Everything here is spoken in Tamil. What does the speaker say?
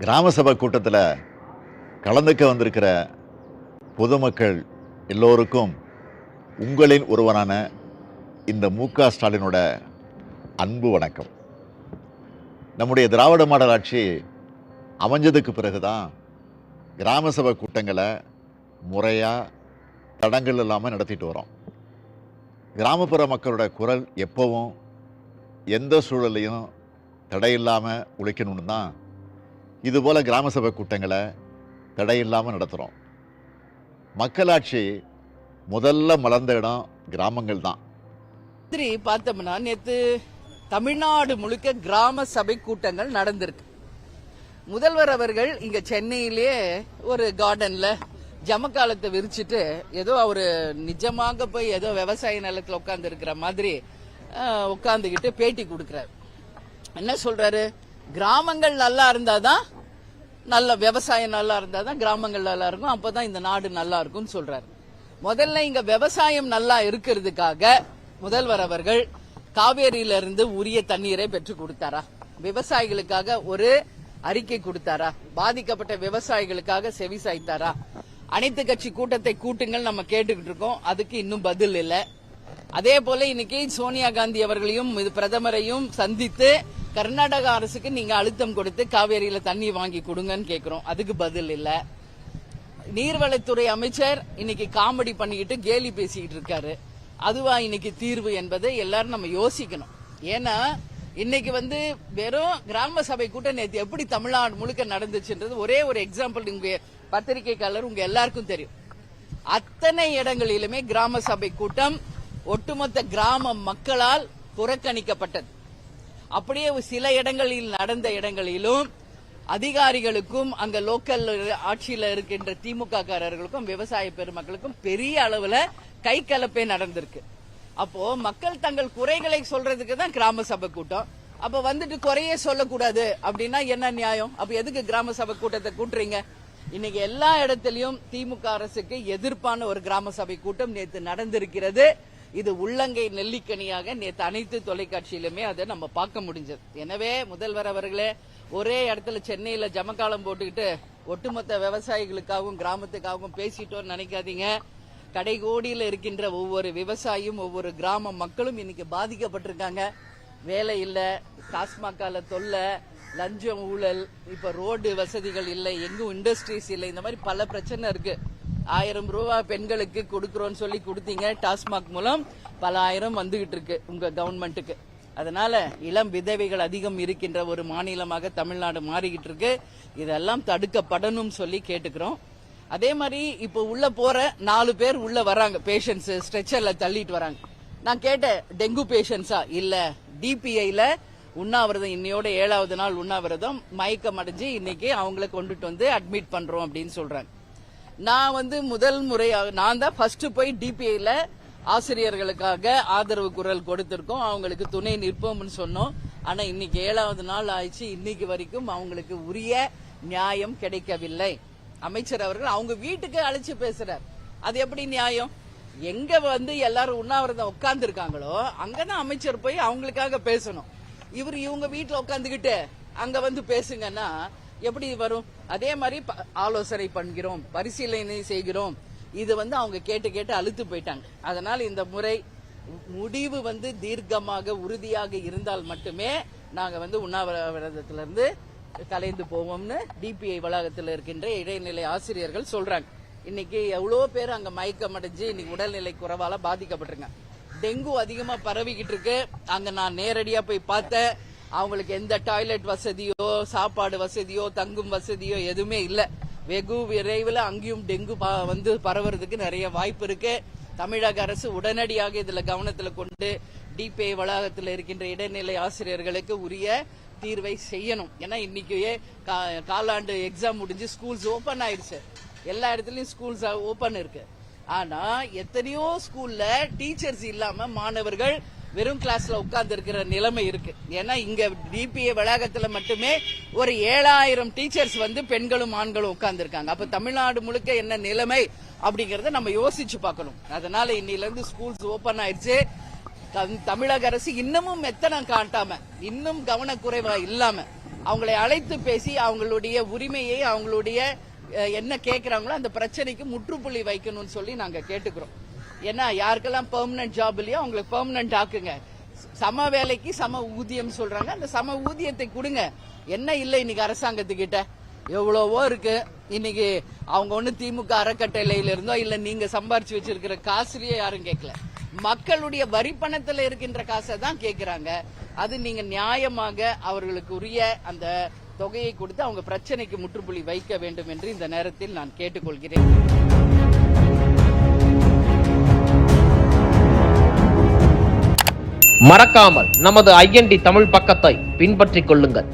கிராம சபை கூட்டத்தில் கலந்துக்க வந்திருக்கிற பொதுமக்கள் எல்லோருக்கும் உங்களின் ஒருவனான இந்த மு.க. ஸ்டாலினோட அன்பு வணக்கம். நம்முடைய திராவிட மாடல் ஆட்சி அமைஞ்சதுக்கு பிறகுதான் கிராம சபை கூட்டங்களை முறையாக தடங்கள் இல்லாமல் நடத்திட்டு வரோம். கிராமப்புற மக்களோட குரல் எப்பவும் எந்த சூழலையும் தடையில்லாமல் உழைக்கணும்னு தான் இதுபோல் கிராம சபை கூட்டங்களை தடையில்லாமல் நடத்துகிறோம். மக்களாட்சி முதல்ல மலர்ந்த இடம் கிராமங்கள் தான். பார்த்தோம்னா நேற்று தமிழ்நாடு முழுக்க கிராம சபை கூட்டங்கள் நடந்திருக்கு. முதல்வர் அவர்கள் இங்க சென்னையிலேயே ஒரு கார்டன்ல ஜமக்காலத்தை விரிச்சிட்டு ஏதோ அவரு நிஜமாக போய் ஏதோ விவசாய நிலத்துல உட்கார்ந்து இருக்கிற மாதிரி உட்கார்ந்துகிட்டு பேட்டி கொடுக்கிறார். என்ன சொல்றாரு? கிராமங்கள் நல்லா இருந்தாதான், நல்ல விவசாயம் நல்லா இருந்தாதான் கிராமங்கள் நல்லா இருக்கும், அப்பதான் இந்த நாடு நல்லா இருக்கும்னு சொல்றாரு. முதல்ல இங்க விவசாயம் நல்லா இருக்கிறதுக்காக முதல்வர் அவர்கள் காவேரியில இருந்து உரிய தண்ணீரை பெற்று கொடுத்தாரா? விவசாயிகளுக்காக ஒரு அறிக்கை கொடுத்தாரா? பாதிக்கப்பட்ட விவசாயிகளுக்காக செவி சாய்த்தாரா? அனைத்து கட்சி கூட்டத்தை கூட்டுங்கள் நம்ம கேட்டுக்கிட்டு இருக்கோம், அதுக்கு இன்னும் பதில் இல்ல. அதே போல இன்னைக்கு சோனியா காந்தி அவர்களையும் பிரதமரையும் சந்தித்து கர்நாடக அரசுக்கு நீங்க அழுத்தம் கொடுத்து காவேரியில தண்ணி வாங்கி கொடுங்கன்னு கேக்குறோம், அதுக்கு பதில் இல்ல. நீர்வளத்துறை அமைச்சர் இன்னைக்கு காமெடி பண்ணிக்கிட்டு கேலி பேசிக்கிட்டு இருக்காரு, அதுவா இன்னைக்கு தீர்வு என்பதை எல்லாரும் நம்ம யோசிக்கணும். ஏன்னா இன்னைக்கு வெறும் கிராம சபை கூட்டம் நேற்று எப்படி தமிழ்நாடு முழுக்க நடந்துச்சுன்றது ஒரே ஒரு எக்ஸாம்பிள் உங்க பத்திரிகைக்காரர் உங்க எல்லாருக்கும் தெரியும். அத்தனை இடங்களிலுமே கிராம சபை கூட்டம் ஒட்டுமொத்த கிராம மக்களால் புறக்கணிக்கப்பட்டது. அப்படியே சில இடங்களில் நடந்த இடங்களிலும் அதிகாரிகளுக்கும் அங்க லோக்கல் ஆட்சியில இருக்கின்ற திமுக காரர்களுக்கும் விவசாய பெருமக்களுக்கும் பெரிய அளவுல கை கலப்பே நடந்திருக்கு. அப்போ மக்கள் தங்கள் குறைகளை சொல்றதுக்கு தான் கிராம சபை கூட்டம். அப்ப குறையே சொல்லக்கூடாது அப்படின்னா என்ன நியாயம்? அப்ப எதுக்கு கிராம சபை கூட்டத்தை கூட்டுறீங்க? இன்னைக்கு எல்லா இடத்திலையும் திமுக அரசுக்கு எதிர்ப்பான ஒரு கிராம சபை கூட்டம் நேற்று நடந்திருக்கிறது. இது உள்ளங்கை நெல்லிக்கனியாக நேற்று அனைத்து தொலைக்காட்சியிலுமே அதை நம்ம பார்க்க முடிஞ்சது. எனவே முதல்வர் அவர்களே, ஒரே இடத்துல சென்னையில ஜமக்காலம் போட்டுக்கிட்டு ஒட்டுமொத்த விவசாயிகளுக்காகவும் கிராமத்துக்காகவும் பேசிட்டோம்னு நினைக்காதீங்க. கடைகோடியில் இருக்கின்ற ஒவ்வொரு விவசாயியும் ஒவ்வொரு கிராம மக்களும் இன்னைக்கு பாதிக்கப்பட்டிருக்காங்க. வேலை இல்ல, டாஸ்மாகால தொல்லை, லஞ்சம், ஊழல், இப்ப ரோடு வசதிகள் இல்லை, எங்கும் இண்டஸ்ட்ரீஸ் இல்லை, இந்த மாதிரி பல பிரச்சனை இருக்கு. 1000 ரூபாய் பெண்களுக்கு கொடுக்கறோம்னு சொல்லி கொடுத்தீங்க, டாஸ்மாக் மூலம் பல ஆயிரம் வந்துகிட்டு இருக்கு உங்க கவர்மெண்ட்டுக்கு. அதனால இளம் விதவைகள் அதிகம் இருக்கின்ற ஒரு மாநிலமாக தமிழ்நாடு மாறிக்கிட்டு இருக்கு. இதெல்லாம் தடுக்கப்படணும் சொல்லி கேட்டுக்கிறோம். அதே மாதிரி இப்ப உள்ள போற 4 பேர் உள்ள வராங்க, பேஷண்ட்ஸ் ஸ்ட்ரெச்சர்ல தள்ளிட்டு வராங்க. நான் கேட்டேன், டெங்கு பேஷண்ட்ஸா? இல்ல, டிபிஐல உண்ணாவிரதம், இன்னையோட 7வது நாள் உண்ணாவிரதம், மயக்கம் அடைஞ்சு இன்னைக்கு அவங்களை கொண்டுட்டு அட்மிட் பண்றோம் அப்படின்னு சொல்றாங்க. நான் முதல் முறையாக நான் தான் ஃபர்ஸ்ட் போய் டிபிஐல ஆசிரியர்களுக்காக ஆதரவு குரல் கொடுத்திருக்கோம், அவங்களுக்கு துணை நிற்போம்னு சொன்னோம். ஆனா இன்னைக்கு 7வது நாள் ஆயிடுச்சு, இன்னைக்கு வரைக்கும் அவங்களுக்கு உரிய நியாயம் கிடைக்கவில்லை. அமைச்சர் அவர்கள் அவங்க வீட்டுக்கு அழைச்சு பேசுறார், அது எப்படி நியாயம்? எங்க எல்லாரும் உண்ணாவிரதம் உட்கார்ந்து இருக்காங்களோ அங்கதான் அமைச்சர் போய் அவங்களுக்காக பேசணும். இவங்க வீட்டுல உட்காந்துக்கிட்டு அங்க பேசுங்கன்னா எப்படி வரும்? அதே மாதிரி ஆலோசனை பண்ணுகிறோம், பரிசீலனை செய்கிறோம், இது அவங்க கேட்டு கேட்டு அழுத்து போயிட்டாங்க. அதனால இந்த முறை முடிவு தீர்க்கமாக உறுதியாக இருந்தால் மட்டுமே நாங்க உண்ணாவிரதத்திலிருந்து கலைந்து போவோம்னு டிபிஐ வளாகத்தில் இருக்கின்ற இடைநிலை ஆசிரியர்கள் சொல்றாங்க. இன்னைக்கு எவ்வளவு பேர் அங்க மயக்கம் அடைஞ்சு இன்னைக்கு உடல்நிலை குறைவால பாதிக்கப்பட்டிருக்காங்க. டெங்கு அதிகமா பரவிக்கிட்டு இருக்கு. அங்க நான் நேரடியா போய் பார்த்தேன், அவங்களுக்கு எந்த டாய்லெட் வசதியோ சாப்பாடு வசதியோ தங்கும் வசதியோ எதுவுமே இல்ல. வெகு விரைவில் அங்கேயும் டெங்கு பரவுறதுக்கு நிறைய வாய்ப்பு இருக்கு. தமிழக அரசு உடனடியாக இதுல கவனத்துல கொண்டு டிபிஐ வளாகத்தில் இருக்கின்ற இடைநிலை ஆசிரியர்களுக்கு உரிய தீர்வை செய்யணும். ஏன்னா இன்னைக்கு காலாண்டு எக்ஸாம் முடிஞ்சு ஸ்கூல்ஸ் ஓபன் ஆயிடுச்சு, எல்லா இடத்துலயும் ஸ்கூல்ஸ் ஓபன் இருக்கு. ஆனா எத்தனையோ ஸ்கூல்ல டீச்சர்ஸ் இல்லாம மாணவர்கள் வெறும் கிளாஸ்ல உட்கார்ந்து இருக்கிற நிலைமை இருக்கு. ஏன்னா இங்க டிபிஐ வளாகத்துல மட்டுமே ஒரு 7000 டீச்சர்ஸ் பெண்களும் ஆண்களும் உட்கார்ந்து இருக்காங்க. அப்ப தமிழ்நாடு முழுக்க என்ன நிலைமை அப்படிங்கறத நம்ம யோசிச்சு பார்க்கணும். அதனால இன்னில இருந்து ஸ்கூல்ஸ் ஓபன் ஆயிடுச்சு. தமிழக அரசு இன்னமும் மெத்தனம் காட்டாம, இன்னும் கவனக்குறைவா இல்லாம அவங்களை அழைத்து பேசி அவங்களுடைய உரிமையை, அவங்களுடைய என்ன கேட்கிறாங்களோ அந்த பிரச்சனைக்கு முற்றுப்புள்ளி வைக்கணும்னு சொல்லி நாங்க கேட்டுக்கிறோம். ஏன்னா யாருக்கெல்லாம் பெர்மனன்ட் ஜாப் இல்லையோ அவங்களுக்கு பெர்மனன்ட் ஆக்குங்க. சம வேலைக்கு சம ஊதியம் சொல்றாங்க, அந்த சம ஊதியத்தை கொடுங்க. என்ன இல்லை இன்னைக்கு அரசாங்கத்துக்கிட்ட எவ்வளவோ இருக்கு. இன்னைக்கு அவங்க ஒண்ணு திமுக அறக்கட்டளையில இருந்தோ இல்ல நீங்க சம்பாரிச்சு வச்சிருக்கிற காசுலயே யாரும் கேட்கல, மக்களுடைய வரி பணத்துல இருக்கின்ற காசை தான் கேட்கிறாங்க. அது நீங்க நியாயமாக அவர்களுக்கு உரிய அந்த தொகையை கொடுத்து அவங்க பிரச்சனைக்கு முற்றுப்புள்ளி வைக்க வேண்டும் என்று இந்த நேரத்தில் நான் கேட்டுக்கொள்கிறேன். மறக்காமல் நமது IND தமிழ் பக்கத்தை பின்பற்றிக் கொள்ளுங்கள்.